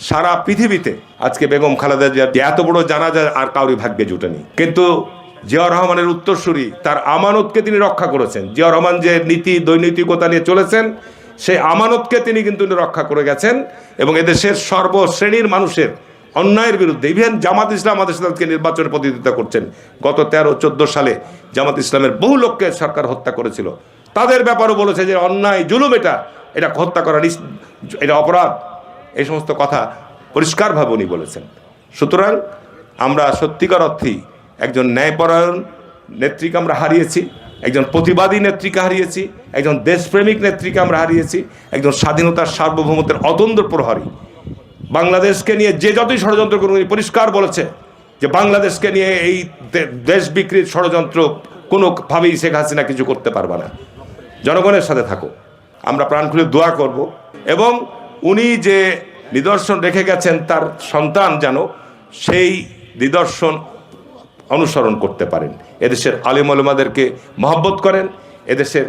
সারা পৃথিবীতে আজকে বেগম খালেদা জিয়ার এত বড় জানাজা আর কাউরি ভাগ্যে জুটেনি। কিন্তু জিয়াউর রহমানের উত্তরসূরি তার আমানতকে তিনি রক্ষা করেছেন। জিয়াউর রহমান যে নীতি দৈনৈতিকতা নিয়ে চলেছেন সেই আমানতকে তিনি কিন্তু রক্ষা করে গেছেন এবং এদেশের সর্বশ্রেণীর মানুষের অন্যায়ের বিরুদ্ধে ইভেন জামাত ইসলামকে নির্বাচনে প্রতিদ্বন্দ্বিতা করছেন। গত 13-14 সালে জামাত ইসলামের বহু লোককে সরকার হত্যা করেছিল, তাদের ব্যাপারেও বলেছে যে অন্যায় জুলুম, এটা হত্যা করা এটা অপরাধ। এই সমস্ত কথা পরিষ্কারভাবে উনি বলেছেন। সুতরাং আমরা সত্যিকার অর্থেই একজন ন্যায়পরায়ণ নেত্রীকে আমরা হারিয়েছি, একজন প্রতিবাদী নেত্রীকে হারিয়েছি, একজন দেশপ্রেমিক নেত্রীকে আমরা হারিয়েছি, একজন স্বাধীনতার সার্বভৌমত্বের অতন্দ্র প্রহরী। বাংলাদেশকে নিয়ে যে যতই ষড়যন্ত্র করুন, উনি পরিষ্কার বলেছে যে বাংলাদেশকে নিয়ে এই দেশ বিক্রির ষড়যন্ত্র কোনোভাবেই শেখ হাসিনা কিছু করতে পারবে না। জনগণের সাথে থাকো, আমরা প্রাণ খুলে দোয়া করব এবং উনি যে নিদর্শন রেখে গেছেন তার সন্তান যেন সেই নিদর্শন অনুসরণ করতে পারেন। এদেশের আলেম ওলামাদেরকে মহব্বত করেন, এদেশের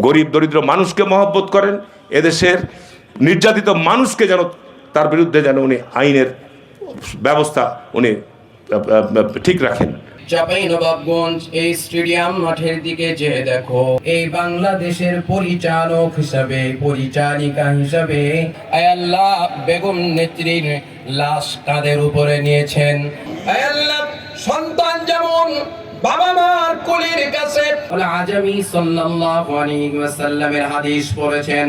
গরিব দরিদ্র মানুষকে মহব্বত করেন, এদেশের নির্যাতিত মানুষকে যেন তার বিরুদ্ধে যেন উনি আইনের ব্যবস্থা উনি ঠিক রাখেন। চাঁপাইনবাবগঞ্জ এই স্টেডিয়াম মাঠের দিকে যে দেখো, এই বাংলাদেশের পরিচালক হিসাবে, পরিচালিকা হিসাবে আয় আল্লাহ বেগম নেত্রীর লাশ কাঁধের উপরে নিয়েছেন। আয় আল্লাহ সন্তান যেমন বাবা মার কোলের কাছে আজমি সাল্লাল্লাহু আলাইহি ওয়াসাল্লামের হাদিস পড়েছেন।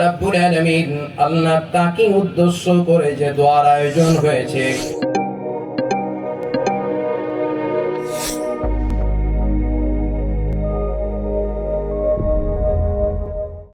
রব্বুল আলামিন আল্লাহ তাকে উদ্দেশ্য করে যে দোয়ার আয়োজন হয়েছে,